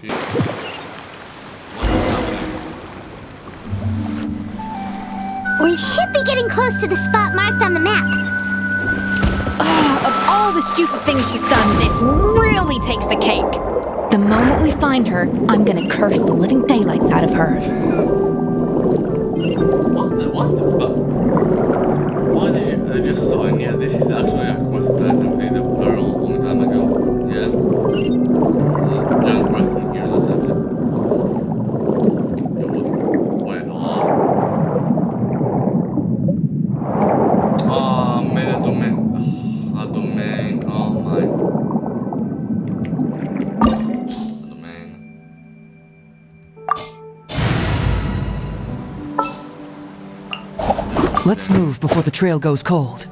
We should be getting close to the spot marked on the map. Of all the stupid things she's done, this really takes the cake. The moment we find her, I'm gonna curse the living daylights out of her. What did you just saw? And yeah, this is actually a quest that I completed a very long time ago. Yeah. Giant quest in here that I did. Wait, hello? Made a domain. A domain. Oh my. Domain. Let's move before the trail goes cold.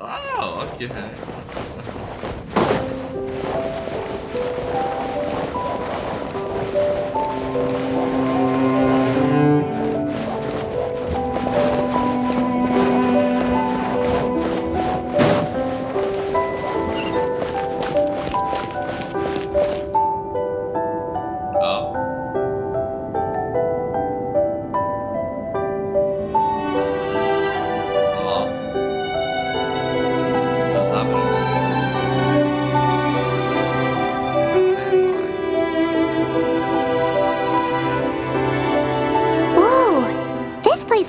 Oh, okay.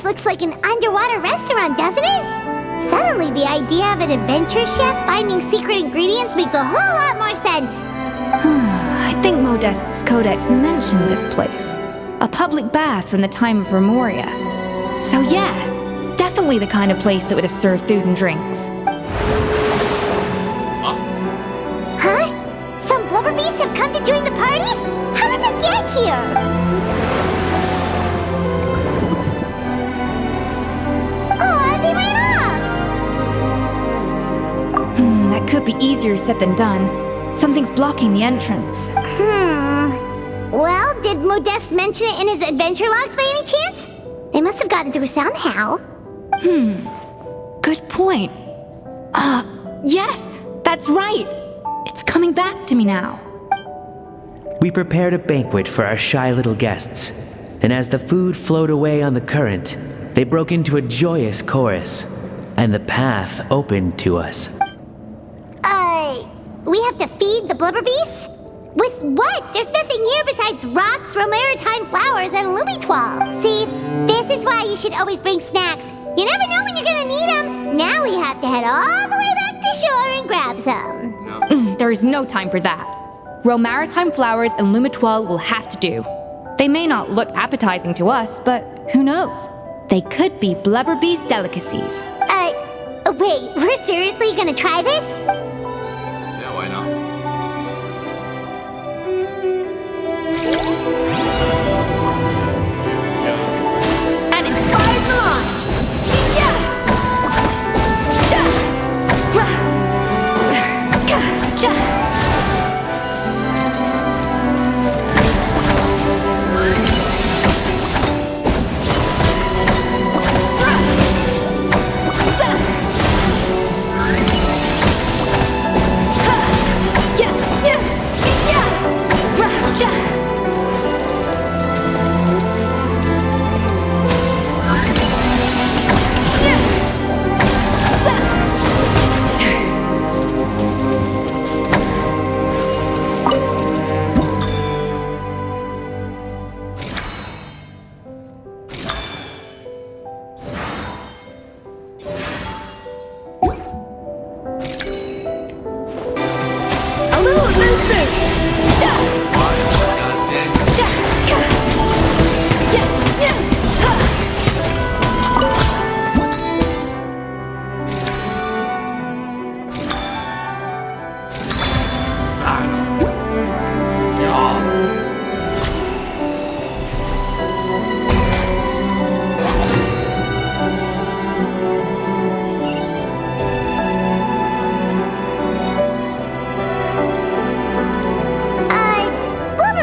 Looks like an underwater restaurant, doesn't it? Suddenly, the idea of an adventure chef finding secret ingredients makes a whole lot more sense. I think Modest's codex mentioned this place. A public bath from the time of Remoria. So yeah, definitely the kind of place that would have served food and drinks. Huh? Some blubber beasts have come to join the party? How did they get here? They ran off! That could be easier said than done. Something's blocking the entrance. Well, did Modeste mention it in his adventure logs by any chance? They must have gotten through somehow. Good point. Yes, that's right. It's coming back to me now. We prepared a banquet for our shy little guests, and as the food flowed away on the current, they broke into a joyous chorus, and the path opened to us. We have to feed the blubber beasts? With what? There's nothing here besides rocks, romaritime flowers, and lumitoile. See, this is why you should always bring snacks. You never know when you're gonna need them. Now we have to head all the way back to shore and grab some. There is no time for that. Romaritime flowers and lumitoile will have to do. They may not look appetizing to us, but who knows? They could be blubber beast delicacies. Wait, we're seriously gonna try this? Yeah, why not? An inspired mirage!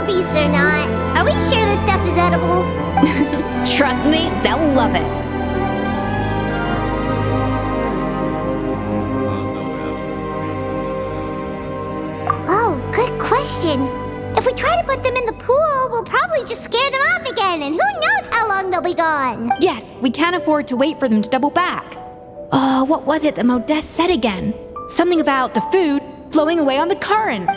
Beasts or not, are we sure this stuff is edible? Trust me, they'll love it. suggestion. If we try to put them in the pool, we'll probably just scare them off again, and who knows how long they'll be gone. Yes, we can't afford to wait for them to double back. Oh, what was it that Modeste said again? Something about the food flowing away on the current.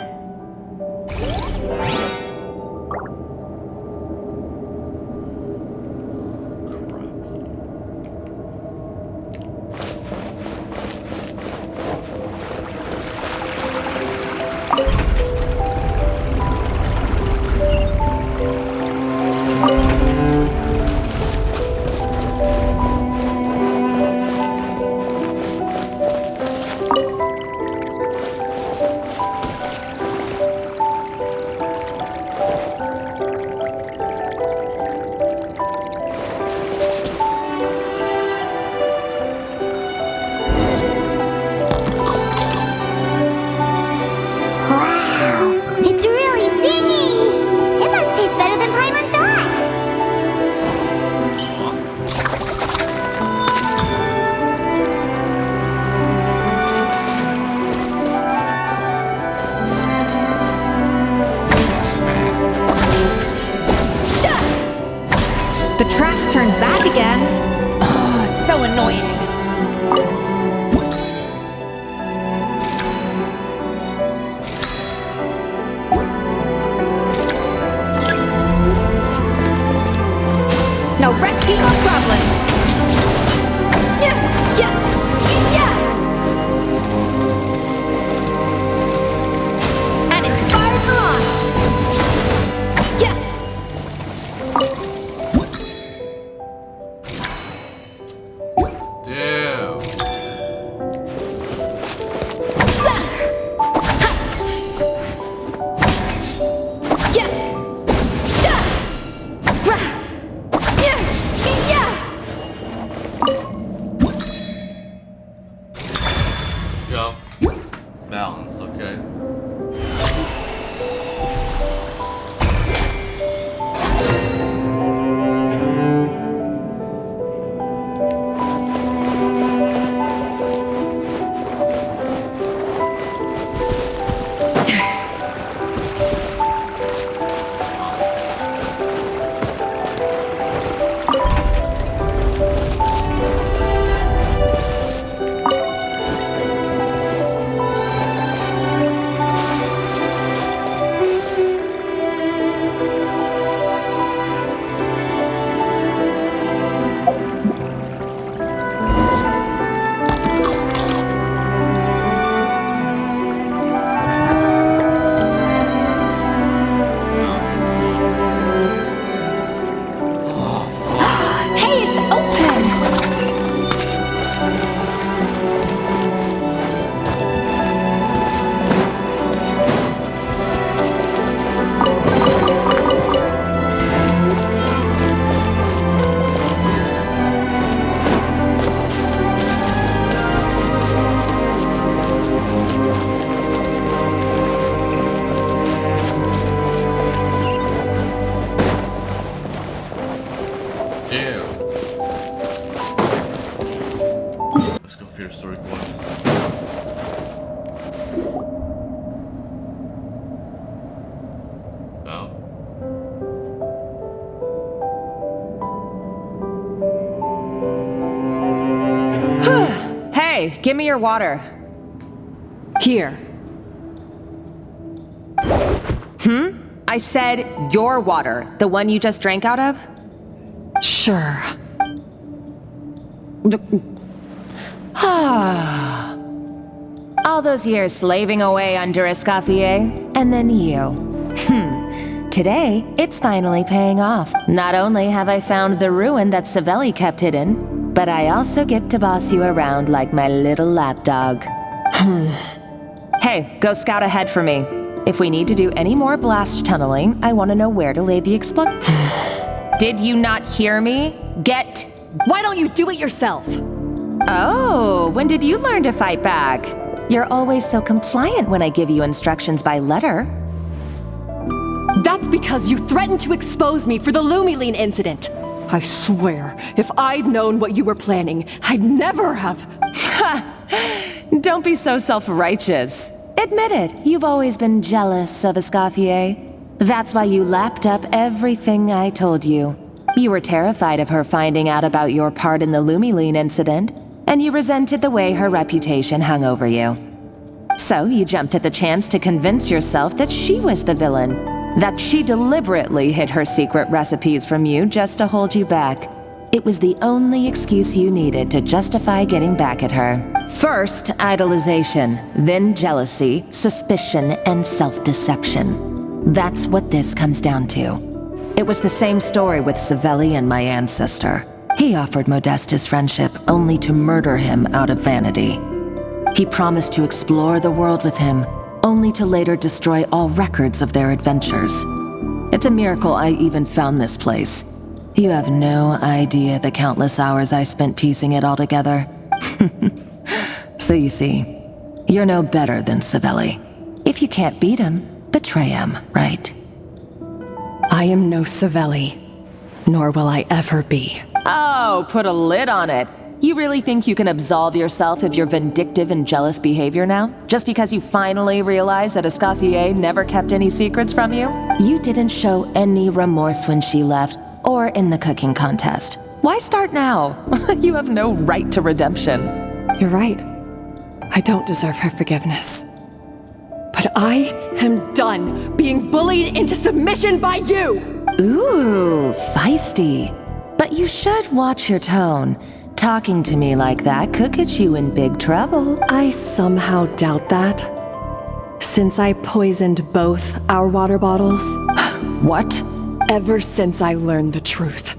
It's really singing! It must taste better than Paimon thought! The tracks turned back again. Oh, so annoying. No recipe or problem. Yeah, yeah, yeah. And it's fired for launch. Yeah. Damn. Yeah. Balance, okay. Hey, it's open! Damn. Escoffier story quest. Oh. Hey, give me your water. Here. I said your water, the one you just drank out of? Sure. All those years slaving away under Escoffier, and then you. Today, it's finally paying off. Not only have I found the ruin that Savelli kept hidden, but I also get to boss you around like my little lapdog. Hey, go scout ahead for me. If we need to do any more blast tunneling, I want to know where to lay the Did you not hear me? Why don't you do it yourself? Oh, when did you learn to fight back? You're always so compliant when I give you instructions by letter. That's because you threatened to expose me for the Lumiline incident. I swear, if I'd known what you were planning, I'd never have. Don't be so self-righteous. Admit it, you've always been jealous of Escoffier. That's why you lapped up everything I told you. You were terrified of her finding out about your part in the Lumiline incident, and you resented the way her reputation hung over you. So you jumped at the chance to convince yourself that she was the villain, that she deliberately hid her secret recipes from you just to hold you back. It was the only excuse you needed to justify getting back at her. First, idolization, then jealousy, suspicion, and self-deception. That's what this comes down to. It was the same story with Savelli and my ancestor. He offered Modeste his friendship only to murder him out of vanity. He promised to explore the world with him, only to later destroy all records of their adventures. It's a miracle I even found this place. You have no idea the countless hours I spent piecing it all together. So you see, you're no better than Savelli. If you can't beat him, betray him, right? I am no Savelli, nor will I ever be. Oh, put a lid on it. You really think you can absolve yourself of your vindictive and jealous behavior now? Just because you finally realized that Escoffier never kept any secrets from you? You didn't show any remorse when she left, or in the cooking contest. Why start now? You have no right to redemption. You're right. I don't deserve her forgiveness. But I am done being bullied into submission by you! Ooh, feisty. But you should watch your tone. Talking to me like that could get you in big trouble. I somehow doubt that. Since I poisoned both our water bottles. What? Ever since I learned the truth.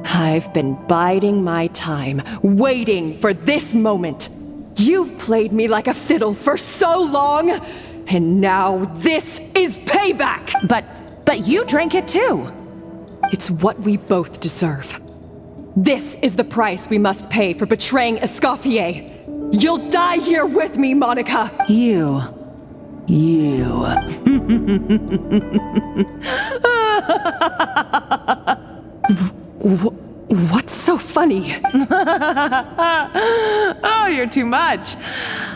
I've been biding my time, waiting for this moment. You've played me like a fiddle for so long, and now this is payback! But you drank it too! It's what we both deserve. This is the price we must pay for betraying Escoffier. You'll die here with me, Monica! You. What's so funny? Oh, you're too much.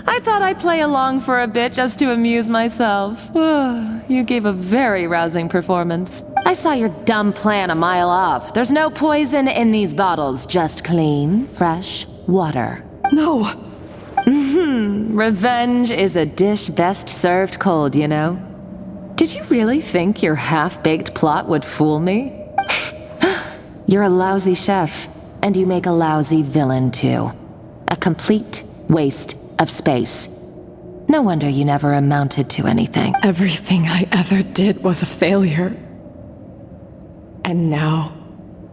I thought I'd play along for a bit just to amuse myself. You gave a very rousing performance. I saw your dumb plan a mile off. There's no poison in these bottles, just clean, fresh water. No. Revenge is a dish best served cold, you know? Did you really think your half-baked plot would fool me? You're a lousy chef, and you make a lousy villain, too. A complete waste of space. No wonder you never amounted to anything. Everything I ever did was a failure. And now,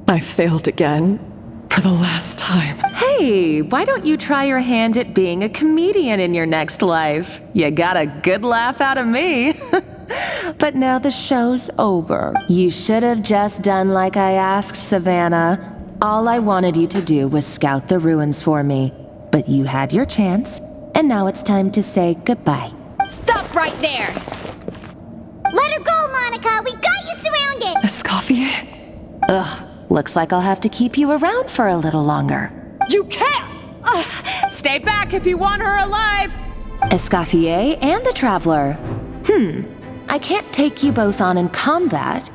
I failed again, for the last time. Hey, why don't you try your hand at being a comedian in your next life? You got a good laugh out of me. But now the show's over. You should have just done like I asked, Savannah. All I wanted you to do was scout the ruins for me. But you had your chance, and now it's time to say goodbye. Stop right there! Let her go, Monica! We've got you surrounded! Escoffier? Ugh, looks like I'll have to keep you around for a little longer. You can't! Stay back if you want her alive! Escoffier and the Traveler. I can't take you both on in combat,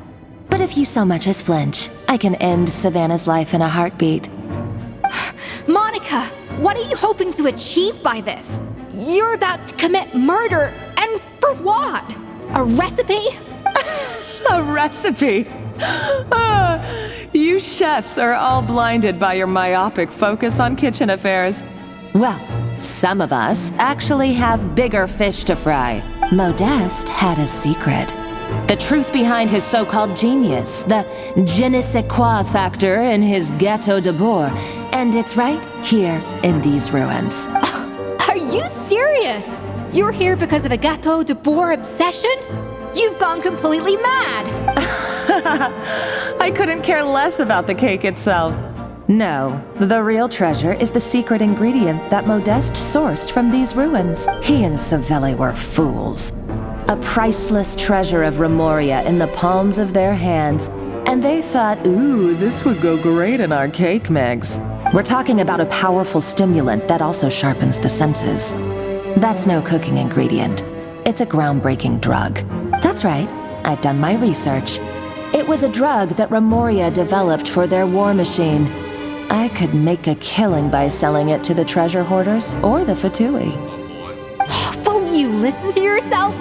but if you so much as flinch, I can end Savannah's life in a heartbeat. Monica, what are you hoping to achieve by this? You're about to commit murder, and for what? A recipe? A recipe? You chefs are all blinded by your myopic focus on kitchen affairs. Well, some of us actually have bigger fish to fry. Modeste had a secret. The truth behind his so-called genius, the je ne sais quoi factor in his gâteau de bois, and it's right here in these ruins. Are you serious? You're here because of a gâteau de bois obsession? You've gone completely mad! I couldn't care less about the cake itself. No, the real treasure is the secret ingredient that Modeste sourced from these ruins. He and Savelli were fools. A priceless treasure of Remoria in the palms of their hands, and they thought, ooh, this would go great in our cake mix. We're talking about a powerful stimulant that also sharpens the senses. That's no cooking ingredient. it's a groundbreaking drug. That's right, I've done my research. It was a drug that Remoria developed for their war machine. I could make a killing by selling it to the treasure hoarders or the Fatui. Won't you listen to yourself?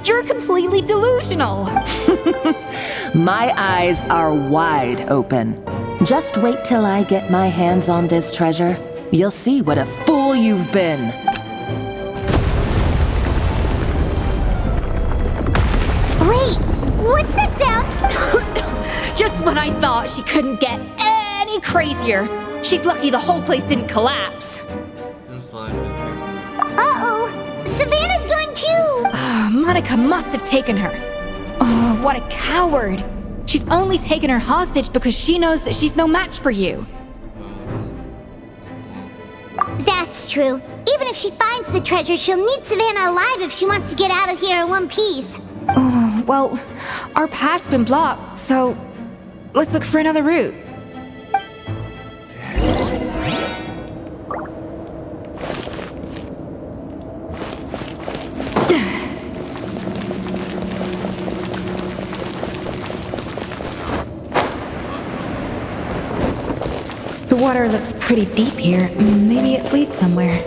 You're completely delusional. My eyes are wide open. Just wait till I get my hands on this treasure. You'll see what a fool you've been. Wait, what's that sound? Just when I thought she couldn't get any crazier. She's lucky the whole place didn't collapse. Uh-oh, Savannah's gone too. Monica must have taken her. Oh, what a coward. She's only taken her hostage because she knows that she's no match for you. That's true. Even if she finds the treasure, she'll need Savannah alive if she wants to get out of here in one piece. Oh, well, our path's been blocked, so let's look for another route. The water looks pretty deep here. Maybe it leads somewhere.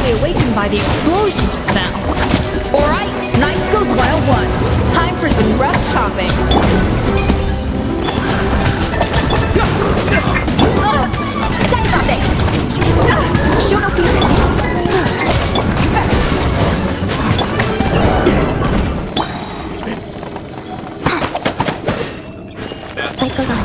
Awakened by the explosion just now. Alright, night goes 101. Time for some rough chopping. Show no fear. Light goes on.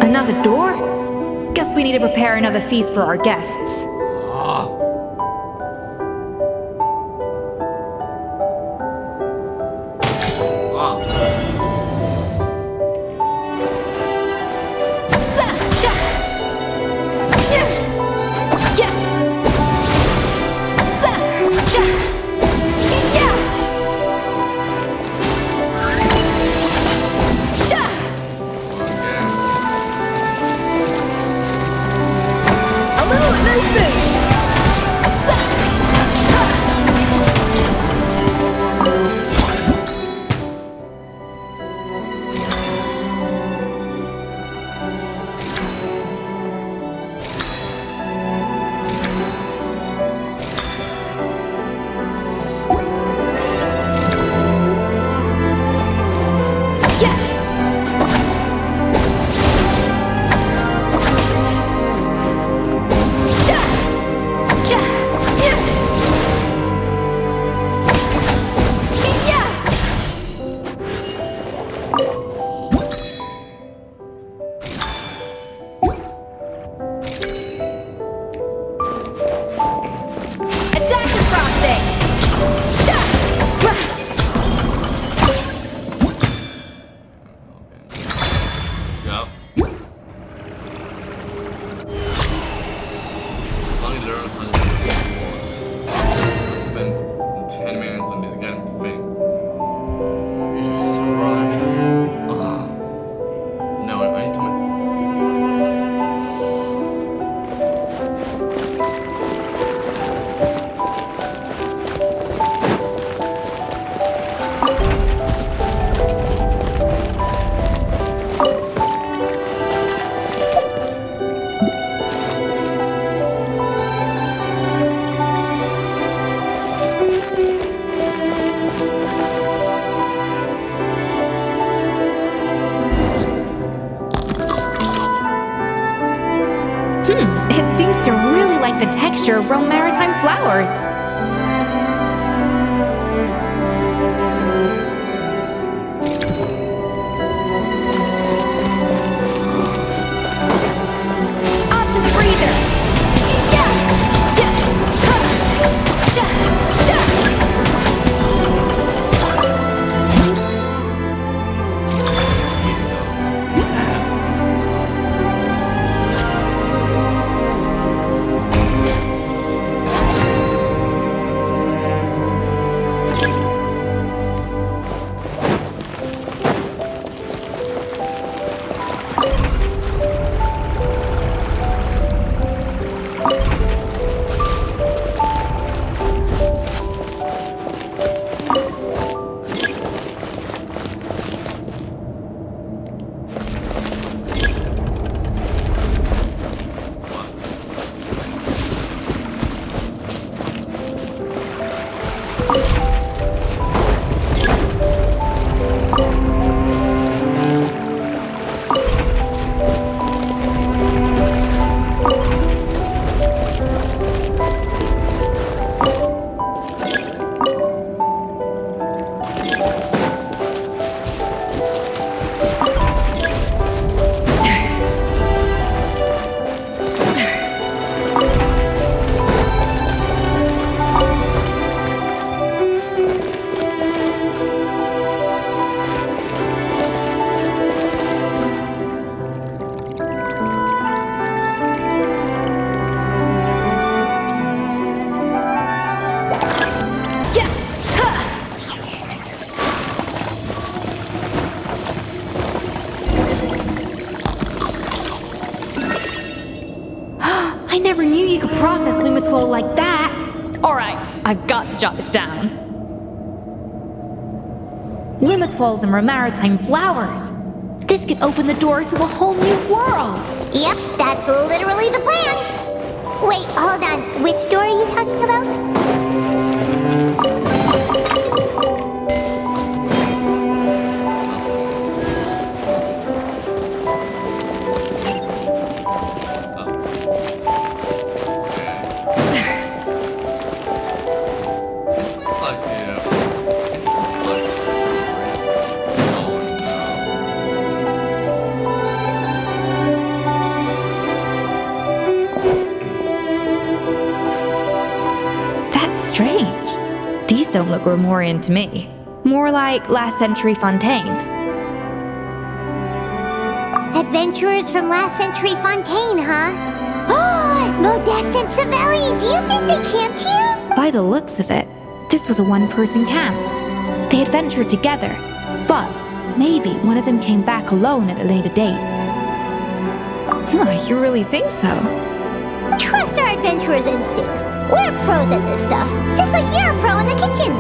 Another door? Guess we need to prepare another feast for our guests. It seems to really like the texture of Rome maritime flowers. Off to the breather! I never knew you could process Lumitwol like that. Alright, I've got to jot this down. Lumitwols and maritime flowers. This could open the door to a whole new world. Yep, that's literally the plan. Wait, hold on. Which door are you talking about? Strange. These don't look Romorian to me. More like last century Fontaine. Adventurers from last century Fontaine, huh? Oh, Modeste and Savelli, do you think they camped here? By the looks of it, this was a one-person camp. They adventured together, but maybe one of them came back alone at a later date. You really think so? Trust our adventurers' instincts. We're pros at this stuff, just like you're a pro in the kitchen.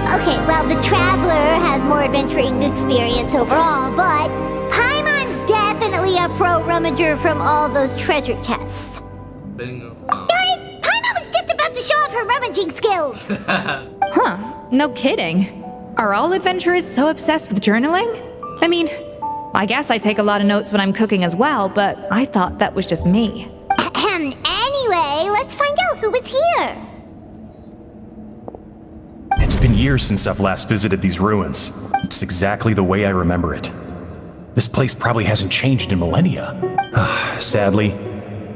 Okay, well, the Traveler has more adventuring experience overall, but Paimon's definitely a pro rummager from all those treasure chests. Bingo. Darn it! Paimon was just about to show off her rummaging skills. Huh, no kidding. Are all adventurers so obsessed with journaling? I mean, I guess I take a lot of notes when I'm cooking as well, but I thought that was just me. Anyway, let's find out who was here. It's been years since I've last visited these ruins. It's exactly the way I remember it. This place probably hasn't changed in millennia. Sadly,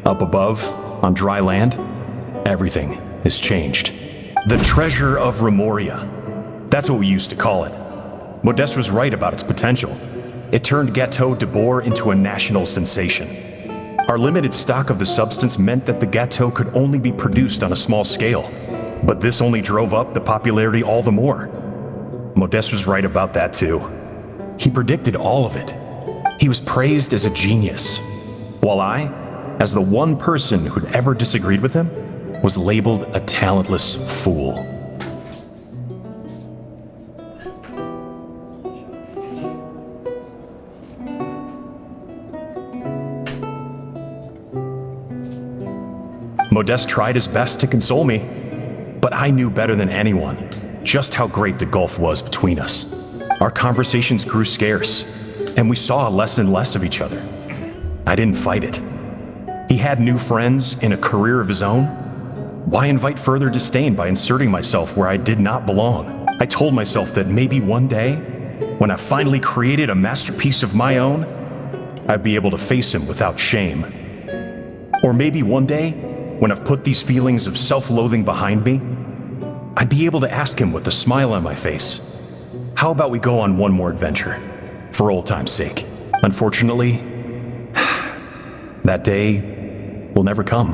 up above, on dry land, everything has changed. The treasure of Remoria. That's what we used to call it. Modeste was right about its potential. It turned Gâteau de Bourg into a national sensation. Our limited stock of the substance meant that the gâteau could only be produced on a small scale. But this only drove up the popularity all the more. Modeste was right about that too. He predicted all of it. He was praised as a genius, while I, as the one person who'd ever disagreed with him, was labeled a talentless fool. Modeste tried his best to console me, but I knew better than anyone just how great the gulf was between us. Our conversations grew scarce, and we saw less and less of each other. I didn't fight it. He had new friends and a career of his own. Why invite further disdain by inserting myself where I did not belong? I told myself that maybe one day, when I finally created a masterpiece of my own, I'd be able to face him without shame. Or maybe one day, when I've put these feelings of self-loathing behind me, I'd be able to ask him with a smile on my face, how about we go on one more adventure, for old time's sake? Unfortunately, that day will never come.